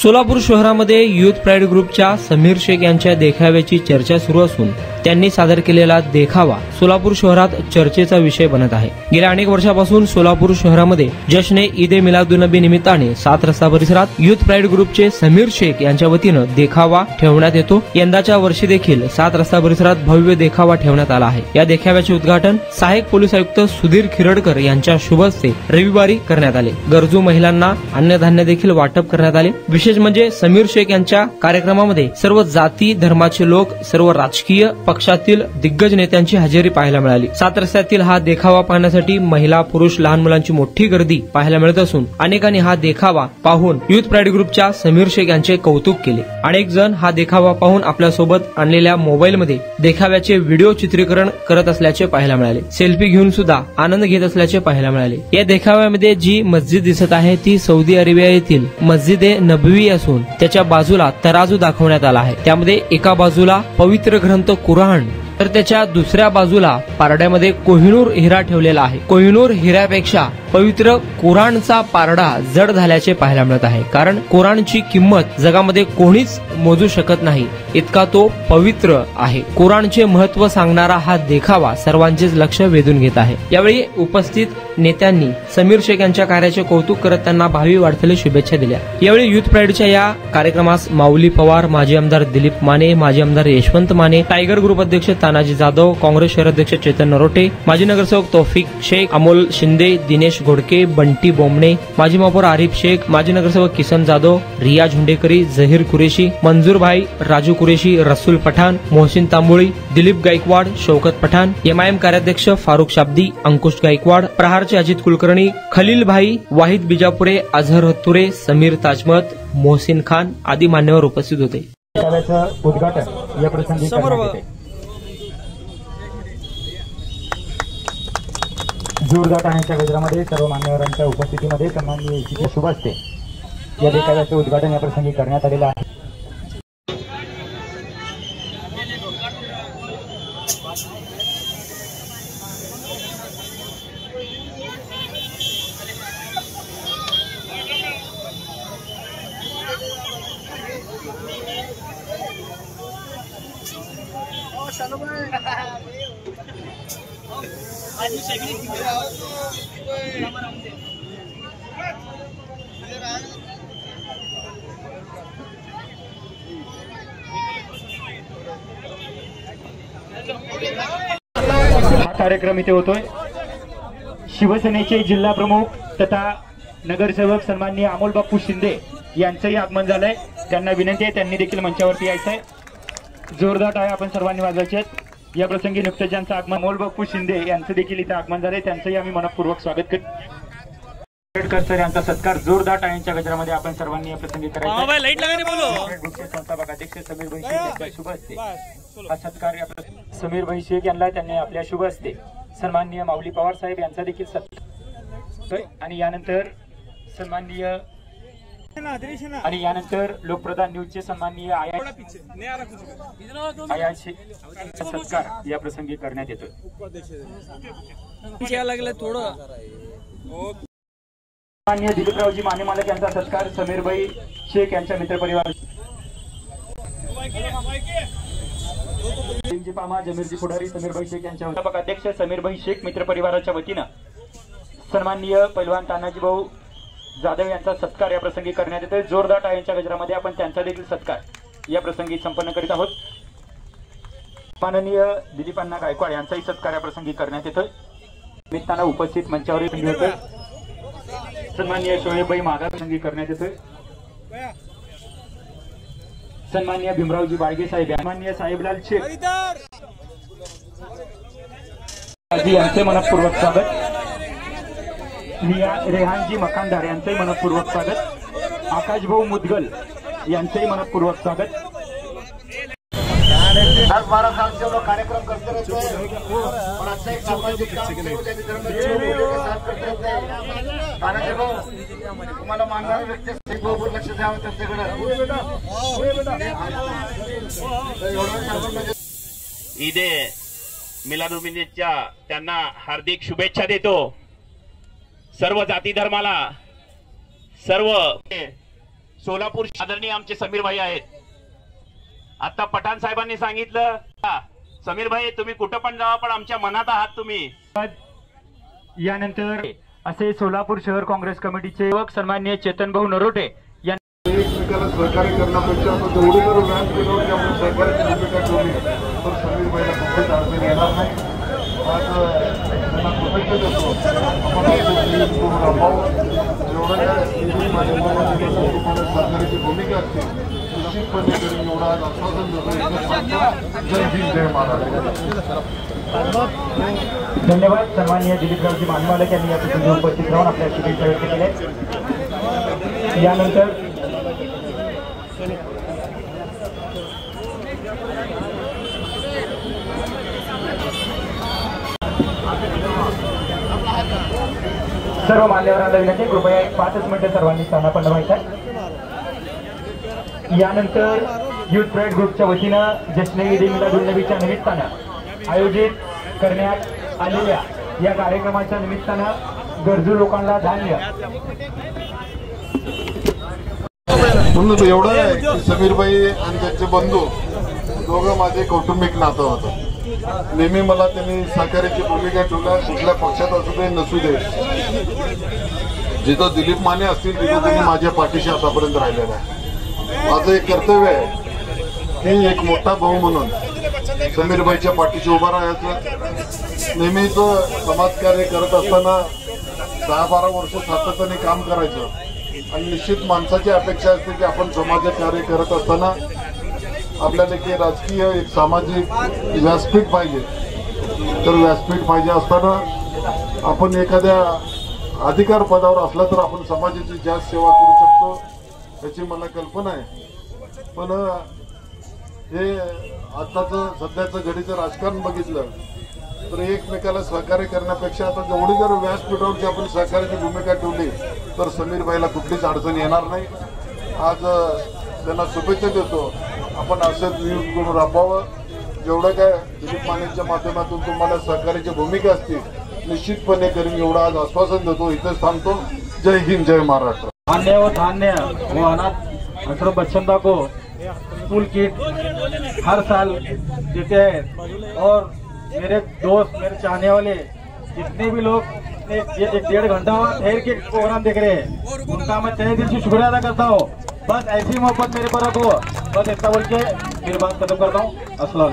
सोलापूर शहरामध्ये youth pride ग्रुपच्या समीर शेख यांच्या देखाव्याची चर्चा सुरू असून त्यांनी सादर केलेला देखावा सोलापूर शहरात चर्चेचा विषय बनत आहे। गेल्या अनेक वर्षापासून सोलापूर शहरामध्ये जश्न ईद ए मिलादुन्नबी निमित्ताने 7 रस्ता परिसरात युथ प्राईड ग्रुपचे समीर शेख यांच्या वतीनं देखावा ठेवण्यात येतो। यंदाच्या वर्षी देखील 7 रस्ता परिसरात भव्य देखावा ठेवण्यात आला आहे। या देखाव्याचे उद्घाटन सहाय्यक पोलीस आयुक्त सुधीर खिरडकर यांच्या शुभ हस्ते रविवारी करण्यात आले। गरजू महिलांना अन्नधान्य देखील वाटप करण्यात आले। विशेष म्हणजे समीर शेख यांच्या कार्यक्रमामध्ये सर्व जाती धर्माचे लोक, सर्व राजकीय पक्षातील दिग्गज नेत्यांची हजेरी पाहायला मिळाली। 7 रस्त्यातील हा देखावा पाहण्यासाठी महिला, पुरुष, लहान मुलांची मोठी गर्दी पाहायला मिळत असून अनेकांनी हा देखावा पाहून युथ प्राईड ग्रुपच्या समीर शेख यांचे कौतुक केले। अनेक जण हा देखावा पाहून आपल्या सोबत आणलेल्या मोबाईलमध्ये देखाव्याचे व्हिडिओ चित्रीकरण करत असल्याचे पाहायला मिळाले। सेल्फी घेऊन सुद्धा आनंद घेत असल्याचे पाहायला मिळाले। या देखाव्यामध्ये जी मस्जिद दिसत आहे ती सौदी अरेबिया येथील मस्जिद ए नबवी असून त्याच्या बाजूला तराजू दाखवण्यात आला आहे। त्यामध्ये एका बाजूला पवित्र ग्रंथ कुराण तर त्याच्या दुसऱ्या बाजूला पारड्यामध्ये कोहिनूर हिरा ठेवलेला आहे। कोहिनूर हिऱ्यापेक्षा पवित्र कुराणचा पारडा जड झाल्याचे पाहायला मिळत आहे, कारण कुराणची किंमत जगामध्ये कोणीच मोजू शकत नाही, इतका तो पवित्र आहे। कुराणचे महत्त्व सांगणारा हा देखावा सर्वांचेच लक्ष वेधून घेत आहे। यावेळी उपस्थित नेत्यांनी समीर शेख यांच्या कार्याचे कौतुक करत त्यांना भावी वाढलेल्या शुभेच्छा दिल्या। यावेळी युथ प्राईडच्या या कार्यक्रमास माऊली पवार, माजी आमदार दिलीप माने, माजी आमदार यशवंत माने, टायगर ग्रुप अध्यक्ष तानाजी जाधव, काँग्रेस शहराध्यक्ष चेतन नरोटे, माजी नगरसेवक तौफिक शेख, अमोल शिंदे, दिनेश घोडके, बंटी बोमणे, माजी महापौर आरिफ शेख, माजी नगरसेवक किसन जाधव, रिया झुंडेकरी, जहीर कुरेशी, मंजूर भाई, राजू कुरेशी, रसूल पठाण, मोहसिन तांबोळी, दिलीप गायकवाड, शौकत पठाण, एमआयएम कार्याध्यक्ष फारुख शाब्दी, अंकुश गायकवाड, प्रहारचे अजित कुलकर्णी, खलील भाई, वाहिद बिजापुरे, अझहर हत्तुरे, समीर ताजमत, मोहसिन खान आदी मान्यवर उपस्थित होते। उद्घाटन या प्रसंगी जोरदार टाळ्यांच्या गजरामध्ये सर्व मान्यवरांच्या उपस्थितीमध्ये सन्माननीय शुभ हस्ते या देखाव्याचे उद्घाटन या प्रसंगी करण्यात आलेलं आहे। हा कार्यक्रम इथे होतोय। शिवसेनेचे जिल्हा प्रमुख तथा नगरसेवक सन्माननीय अमोल बापू शिंदे यांचंही आगमन झालंय। त्यांना विनंती आहे त्यांनी देखील मंचावरती यायचंय। जोरदार टाळ्या आपण सर्वांनी वाजवायचे। या प्रसंगी नुकतेच ज्यांचं आगमन अमोल बापू शिंदे यांचं देखील इथे आगमन झालंय, त्यांचंही आम्ही मनपूर्वक स्वागत करतो। सर यांचा सत्कार जोरदार टाळ्यांच्या गजरामध्ये आपण सर्वांनी या प्रसंगी करायचा। संस्थापक अध्यक्ष समीर भाई शेख यांच्या शुभ हस्ते हा सत्कार समीर भाई शेख यांना त्यांनी आपल्या शुभ हस्ते सन्माननीय माऊली पवार साहेब यांचा देखील सत्कार आणि यानंतर लोकप्रधान न्यूजचे सन्माननीय आयाचे सत्कार या प्रसंगी करण्यात येतो। सन्माननीय दिलीपरावजी माने मालक यांचा सत्कार समीर भाई शेख यांच्या मित्रपरिवार पामा जमीरजी पुढारी समीर भाई शेख यांच्या संस्थापक अध्यक्ष समीर भाई शेख मित्र परिवाराच्या वतीनं सन्माननीय पैलवान तानाजी भाऊ जाधव यांचा सत्कार या प्रसंगी करण्यात येतोय। जोरदार टाळ्यांच्या गजरामध्ये आपण त्यांचा देखील सत्कार या प्रसंगी संपन्न करीत आहोत। माननीय दिलीपांना गायकवाड यांचाही सत्कार या प्रसंगी करण्यात येतोय। निमित्तानं उपस्थित मंचावर सन्माननीय शोएबभाई माघार प्रसंगी करण्यात येतोय। सन्माननीय भीमरावजी बाळगे साहेब, सन्माननीय साहेबलाल शेख यांचे मनपूर्वक स्वागत। रेहानजी मकानदार यांचंही मनपूर्वक स्वागत। आकाश भाऊ मुदगल यांचंही मनपूर्वक स्वागत। 10-12 साल से लोग कार्यक्रम करते रहते हैं और अच्छा एक सामाजिक काम तुम्हाला मानणारे व्यक्ती लक्ष द्यावं त्यांच्याकडे। ईद ए मिलादुन्नबीच्या त्यांना हार्दिक शुभेच्छा देतो। सर्व जाती धर्माला सर्व सोलापूर आदरणीय आमचे समीर भाई आहेत. आता पठाण साहेबांनी सांगितलं, समीर भाई तुम्ही कुठं पण जावा पण आमच्या मनात आहात तुम्ही. यानंतर असे सोलापूर शहर काँग्रेस कमिटीचे सन्माननीय चेतन भाऊ नरोटे यांनी एकमेकाला सहकार्य करण्यापेक्षा आपण जेवढे जर व्याज केलं की आपण सहकार्याची भूमिका ठेवली तर समीर भाईला कुठेच अडचण येणार नाही. आज त्यांना कृतज्ञ देतो. आपण जेवढं सहकार्याची भूमिका असते निश्चितपणे तरी एवढा आज आश्वासन देतो. जय हिंद जय महाराष्ट्र. धन्यवाद. सन्माननीय दिलीपरावजी मानवालक यांनी या प्रसंगी उपस्थित राहून आपल्या शुभेच्छा व्यक्त केल्या. यानंतर सर्व मान्यवरांना विनंती, कृपया 5 मिनिटे सर्वांनी स्थानापन्न व्हायचं. यानंतर युथ प्राईड ग्रुपच्या वतीनं जश्न ईद मिलादुन्नबीच्या निमित्तानं आयोजित करण्यात आलेल्या या कार्यक्रमाच्या निमित्तानं गरजू लोकांना धान्य म्हणून एवढं आहे की समीरभाई आणि त्यांचे बंधू दोघं माझे कौटुंबिक नातं होतं. नेहमी मला त्यांनी सहकार्याची भूमिका ठेवल्या. कुठल्या पक्षात असू दे नसू दे, जिथं दिलीप माने असतील तिथं त्यांनी माझ्या पाठीशी आतापर्यंत राहिलेला आहे. माझं एक कर्तव्य आहे की एक मोठा भाऊ म्हणून समीरभाईच्या पाठीशी उभा राहायचं. नेहमीच समाजकार्य करत असताना 10-12 वर्ष सातत्याने काम करायचं आणि निश्चित माणसाची अपेक्षा असते की आपण समाज कार्य करत असताना आपल्याला एक राजकीय एक सामाजिक व्यासपीठ पाहिजे. तर व्यासपीठ पाहिजे असताना आपण एखाद्या अधिकार पदावर असला तर आपण समाजाची जास्त सेवा करू शकतो याची मला कल्पना आहे. पण हे आताचं सध्याचं घडीचं राजकारण बघितलं तर एकमेकाला सहकार्य करण्यापेक्षा आता जेवढी जर व्यासपीठावरची आपण सहकार्याची भूमिका ठेवली तर समीरभाईला कुठलीच अडचण येणार नाही. आज त्यांना शुभेच्छा देतो. आपण असंच न्यूज करून राबवावं. जेवढं काय दिलीप मानेच्या माध्यमातून तुम्हाला सहकार्याची भूमिका असतील निश्चितपणे करीन एवढं आज आश्वासन देतो. इथेच थांबतो. जय हिंद जय महाराष्ट्र. धान्य वो अनाथ आश्रम बच्चों को स्कूल किट हर साल देते हैं और मेरे दोस्त मेरे चाहने वाले जितने भी लोग एक 1.5 घंटा ठहर के प्रोग्राम देख रहे हैं उनका मैं तहे दिल से शुक्रिया अदा करता हूँ. बस ऐसी मोहब्बत मेरे पर रखो. बस इतना बोल के मेरी बात खत्म करता हूँ. अस्सलाम.